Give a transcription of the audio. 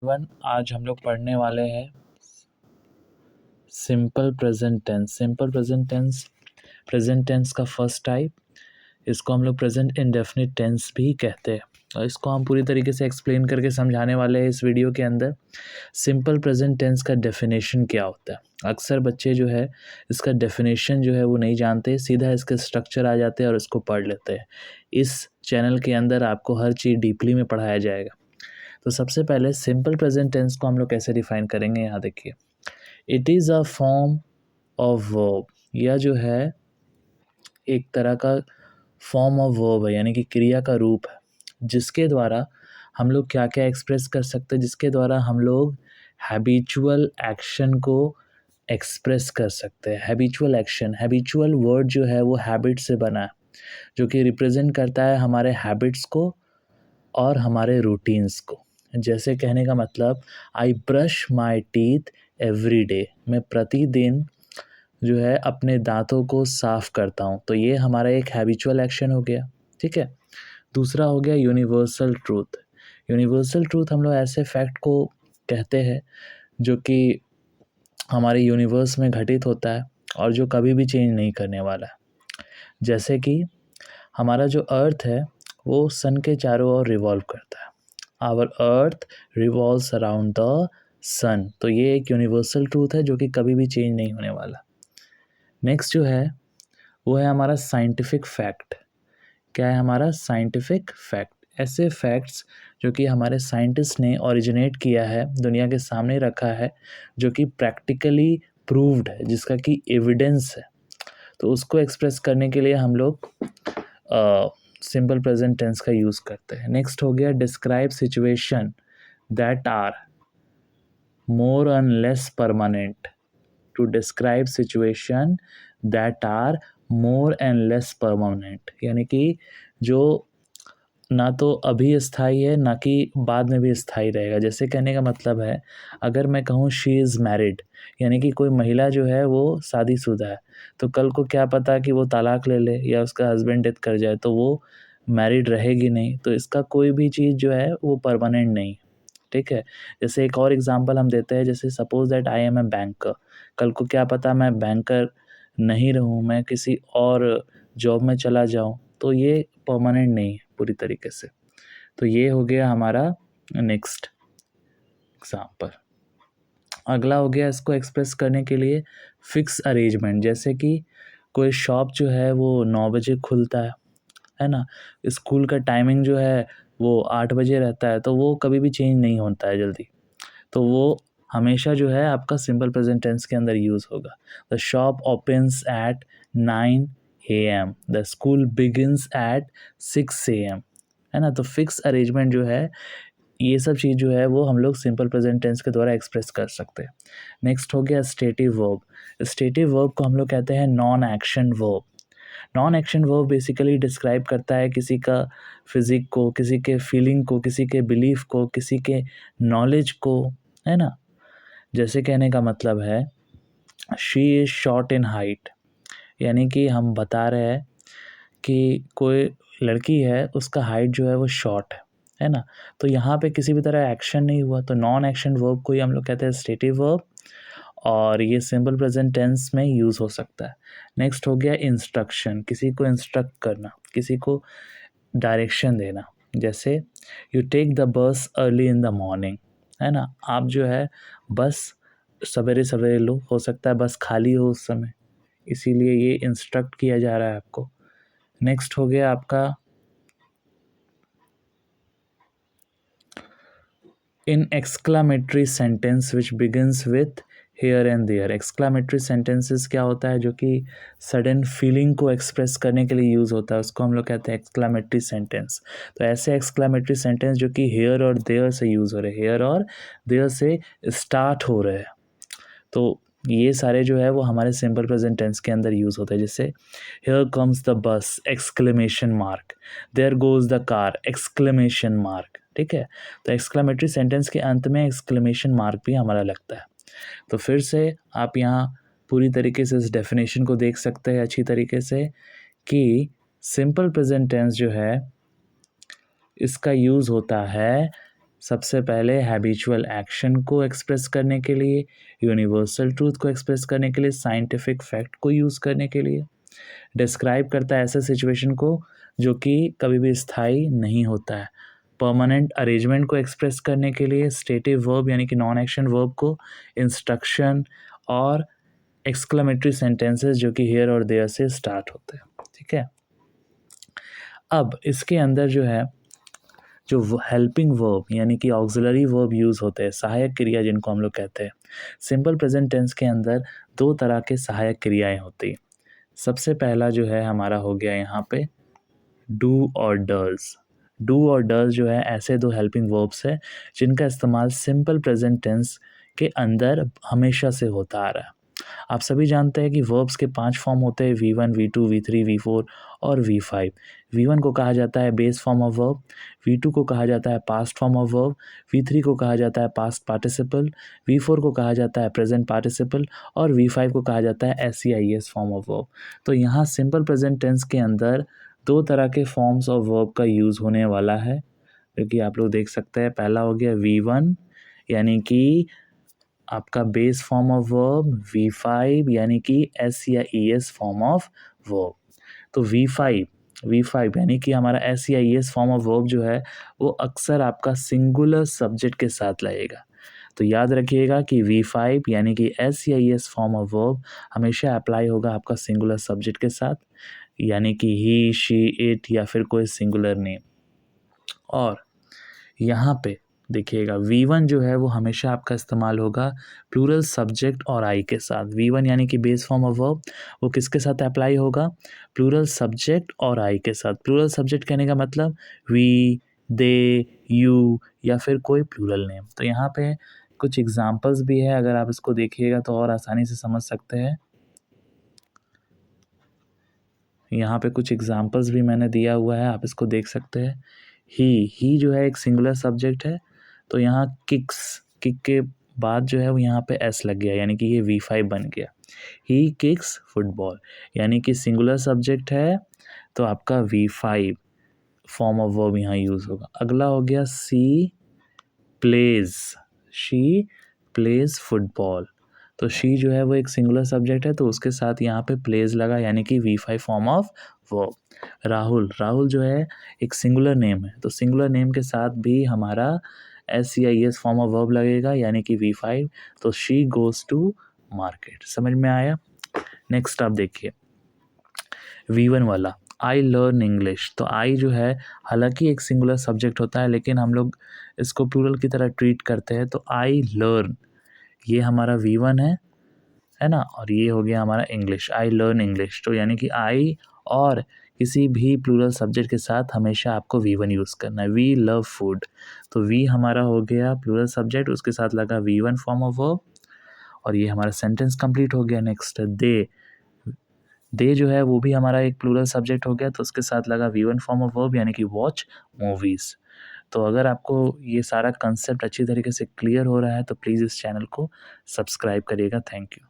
One आज हम लोग पढ़ने वाले हैं simple present tense. Present tense का फर्स्ट टाइप, इसको हम लोग प्रेजेंट इंडेफिनिट टेंस भी कहते हैं और इसको हम पूरी तरीके से एक्सप्लेन करके समझाने वाले हैं इस वीडियो के अंदर। सिंपल प्रेजेंट टेंस का डेफिनेशन क्या होता है? अक्सर बच्चे जो है इसका डेफिनेशन जो है वो नहीं जानते, सीधा इसके स्ट्रक्चर आ जाते हैं और इसको पढ़ लेते हैं। इस चैनल के अंदर आपको हर चीज़ डीपली में पढ़ाया जाएगा। तो सबसे पहले सिंपल प्रेजेंट टेंस को हम लोग कैसे डिफाइन करेंगे, यहाँ देखिए। It is a form of verb, यह जो है एक तरह का फॉर्म ऑफ वर्ब है, यानी कि क्रिया का रूप है, जिसके द्वारा हम लोग क्या क्या एक्सप्रेस कर सकते हैं, जिसके द्वारा हम लोग हैबिचुअल एक्शन को एक्सप्रेस कर सकते हैं। हैबिचुअल एक्शन, हैबिचुअल वर्ड जो है वो हैबिट से बना है, जो कि रिप्रेजेंट करता है हमारे हैबिट्स को और हमारे रूटीन्स को। जैसे कहने का मतलब, I brush my teeth every day, मैं प्रतिदिन जो है अपने दांतों को साफ करता हूँ। तो ये हमारा एक हैबिचुअल एक्शन हो गया, ठीक है। दूसरा हो गया यूनिवर्सल ट्रूथ। यूनिवर्सल ट्रूथ हम लोग ऐसे फैक्ट को कहते हैं जो कि हमारे यूनिवर्स में घटित होता है और जो कभी भी चेंज नहीं करने वाला है। जैसे कि हमारा जो अर्थ है वो सन के चारों ओर रिवॉल्व करता है। Our earth revolves around the sun. तो ये एक यूनिवर्सल ट्रूथ है जो कि कभी भी चेंज नहीं होने वाला। नेक्स्ट जो है वो है हमारा साइंटिफिक फैक्ट। क्या है हमारा साइंटिफिक फैक्ट? ऐसे फैक्ट्स जो कि हमारे साइंटिस्ट ने ओरिजिनेट किया है, दुनिया के सामने रखा है, जो कि प्रैक्टिकली प्रूव्ड है, जिसका कि एविडेंस है। तो उसको एक्सप्रेस करने के लिए हम लोग सिंपल प्रेजेंट टेंस का यूज़ करते हैं। नेक्स्ट हो गया describe situation that are more and less permanent. To describe situation that are more and less permanent, यानी कि जो ना तो अभी स्थायी है ना कि बाद में भी स्थायी रहेगा। जैसे कहने का मतलब है, अगर मैं कहूँ शी इज़ मैरिड, यानी कि कोई महिला जो है वो शादीशुदा है, तो कल को क्या पता कि वो तलाक ले ले या उसका हस्बैंड डेथ कर जाए, तो वो मैरिड रहेगी नहीं। तो इसका कोई भी चीज़ जो है वो परमानेंट नहीं, ठीक है। जैसे एक और एग्जांपल हम देते हैं, जैसे suppose that I am a banker, कल को क्या पता मैं बैंकर नहीं रहूँ, मैं किसी और जॉब में चला जाऊँ, तो ये परमानेंट नहीं है पूरी तरीके से। तो ये हो गया हमारा नेक्स्ट एग्जांपल। अगला हो गया इसको एक्सप्रेस करने के लिए फिक्स अरेंजमेंट। जैसे कि कोई शॉप जो है वो 9 बजे खुलता है ना। स्कूल का टाइमिंग जो है वो 8 बजे रहता है, तो वो कभी भी चेंज नहीं होता है जल्दी। तो वो हमेशा जो है आपका सिंपल प्रेजेंट टेंस के अंदर यूज़ होगा। The shop opens eight 9 AM, the school begins at 6 AM, है ना। तो फिक्स अरेंजमेंट जो है, ये सब चीज़ जो है वो हम लोग सिंपल प्रेजेंट टेंस के द्वारा एक्सप्रेस कर सकते हैं। नेक्स्ट हो गया स्टेटिव वर्ब। स्टेटिव वर्ब को हम लोग कहते हैं non action verb. Non action verb basically describe करता है किसी का फिजिक को, किसी के फीलिंग को, किसी के बिलीफ को, किसी के नॉलेज को, है ना। जैसे कहने का मतलब है, she is short in height, यानी कि हम बता रहे हैं कि कोई लड़की है उसका हाइट जो है वो शॉर्ट है ना। तो यहाँ पे किसी भी तरह एक्शन नहीं हुआ, तो नॉन एक्शन वर्ब को ही हम लोग कहते हैं स्टेटिव वर्ब, और ये सिंपल प्रेजेंट टेंस में यूज़ हो सकता है। नेक्स्ट हो गया इंस्ट्रक्शन, किसी को इंस्ट्रक्ट करना, किसी को डायरेक्शन देना। जैसे you take the bus early in the morning, है ना। आप जो है बस सवेरे सवेरे लो, हो सकता है बस खाली हो उस समय, इसीलिए ये इंस्ट्रक्ट किया जा रहा है आपको। नेक्स्ट हो गया आपका in exclamatory sentence which begins with here and there. Exclamatory sentences क्या होता है? जो कि सडन फीलिंग को एक्सप्रेस करने के लिए यूज़ होता है, उसको हम लोग कहते हैं एक्सक्लामेटरी सेंटेंस। तो ऐसे एक्सक्लामेटरी सेंटेंस जो कि हेयर और देयर से यूज़ हो रहे हैं, हेयर और देयर से स्टार्ट हो रहे हैं, तो ये सारे जो है वो हमारे सिंपल प्रेजेंट टेंस के अंदर यूज़ होते हैं। जैसे here comes the bus exclamation mark, there goes the car exclamation mark, ठीक है। तो एक्सक्लेमेटरी सेंटेंस के अंत में एक्सक्लेमेशन मार्क भी हमारा लगता है। तो फिर से आप यहाँ पूरी तरीके से इस डेफिनेशन को देख सकते हैं अच्छी तरीके से कि सिंपल प्रेजेंट टेंस जो है इसका यूज़ होता है सबसे पहले हैबिचुअल एक्शन को एक्सप्रेस करने के लिए, यूनिवर्सल ट्रूथ को एक्सप्रेस करने के लिए, साइंटिफिक फैक्ट को यूज़ करने के लिए। डिस्क्राइब करता है ऐसे सिचुएशन को जो कि कभी भी स्थायी नहीं होता है। परमानेंट अरेंजमेंट को एक्सप्रेस करने के लिए स्टेटिव वर्ब यानी कि नॉन एक्शन वर्ब को, इंस्ट्रक्शन और एक्सक्लेमेटरी सेंटेंसेस जो कि हियर और देयर से स्टार्ट होते हैं। ठीक है, अब इसके अंदर जो है जो हेल्पिंग वर्ब यानी कि ऑक्सिलरी वर्ब यूज़ होते हैं, सहायक क्रिया जिनको हम लोग कहते हैं। सिंपल प्रेजेंट टेंस के अंदर दो तरह के सहायक क्रियाएं होती हैं। सबसे पहला जो है हमारा हो गया यहाँ पे डू और डज। डू और डज जो है ऐसे दो हेल्पिंग वर्ब्स है जिनका इस्तेमाल सिंपल प्रेजेंट टेंस के अंदर हमेशा से होता आ रहा है। आप सभी जानते हैं कि वर्ब्स के 5 फॉर्म होते हैं, V1, V2, V3, V4 और V5। V1 को कहा जाता है base form of verb, V2 को कहा जाता है past form of verb, V3 को कहा जाता है पास्ट पार्टिसिपल, V4 को कहा जाता है प्रेजेंट पार्टिसिपल और V5 को कहा जाता है SEIS फॉर्म ऑफ वर्ब। तो यहाँ सिंपल प्रेजेंट टेंस के अंदर दो तरह के फॉर्म्स ऑफ वर्ब का यूज़ होने वाला है, जो कि आप लोग देख सकते हैं। पहला हो गया V1 यानी कि आपका base form of verb, V5 यानी कि S या ES फॉर्म ऑफ वर्ब। तो V5 यानी कि हमारा S या ES फॉर्म ऑफ वर्ब जो है वो अक्सर आपका सिंगुलर सब्जेक्ट के साथ लगेगा। तो याद रखिएगा कि V5 यानी कि S या ES फॉर्म ऑफ वर्ब हमेशा अप्लाई होगा आपका सिंगुलर सब्जेक्ट के साथ, यानी कि ही, शी, इट या फिर कोई सिंगुलर नेम। और यहाँ पे देखिएगा V1 जो है वो हमेशा आपका इस्तेमाल होगा प्लूरल सब्जेक्ट और आई के साथ। V1 यानी कि बेस फॉर्म ऑफ वर्ब वो किसके साथ अप्लाई होगा? प्लूरल सब्जेक्ट और आई के साथ। प्लूरल सब्जेक्ट कहने का मतलब वी, दे, यू या फिर कोई प्लूरल नेम। तो यहाँ पे कुछ एग्जाम्पल्स भी है, अगर आप इसको देखिएगा तो और आसानी से समझ सकते हैं। यहाँ पे कुछ एग्जाम्पल्स भी मैंने दिया हुआ है, आप इसको देख सकते हैं। ही जो है एक सिंगुलर सब्जेक्ट है, तो यहाँ किक के बाद जो है वो यहाँ पे एस लग गया, यानी कि ये V5 बन गया। ही किक्स फुटबॉल यानी कि सिंगुलर सब्जेक्ट है, तो आपका V5 फॉर्म ऑफ वर्ब यहाँ यूज़ होगा। अगला हो गया शी प्लेज फुटबॉल। तो शी जो है वो एक सिंगुलर सब्जेक्ट है, तो उसके साथ यहाँ पे प्लेज लगा, यानी कि V5 form of verb. Rahul जो है एक सिंगुलर नेम है, तो सिंगुलर नेम के साथ भी हमारा SEIS फॉर्म ऑफ वर्ब लगेगा, यानी कि V5। तो शी गोज़ टू मार्केट। समझ में आया? नेक्स्ट आप देखिए V1 वाला आई लर्न इंग्लिश। तो आई जो है हालांकि एक सिंगुलर सब्जेक्ट होता है, लेकिन हम लोग इसको प्लूरल की तरह ट्रीट करते हैं। तो आई लर्न ये हमारा V1 है ना, और ये हो गया हमारा इंग्लिश, आई लर्न इंग्लिश। तो यानी कि आई और किसी भी प्लूरल सब्जेक्ट के साथ हमेशा आपको V1 यूज़ करना है। वी लव फूड, तो वी हमारा हो गया प्लूरल सब्जेक्ट, उसके साथ लगा V1 फॉर्म ऑफ वर्ब, और ये हमारा सेंटेंस कंप्लीट हो गया। नेक्स्ट दे जो है वो भी हमारा एक प्लूरल सब्जेक्ट हो गया, तो उसके साथ लगा V1 फॉर्म ऑफ वर्ब, यानी कि वॉच मूवीज़। तो अगर आपको ये सारा कंसेप्ट अच्छी तरीके से क्लियर हो रहा है तो प्लीज़ इस चैनल को सब्सक्राइब करिएगा। Thank you.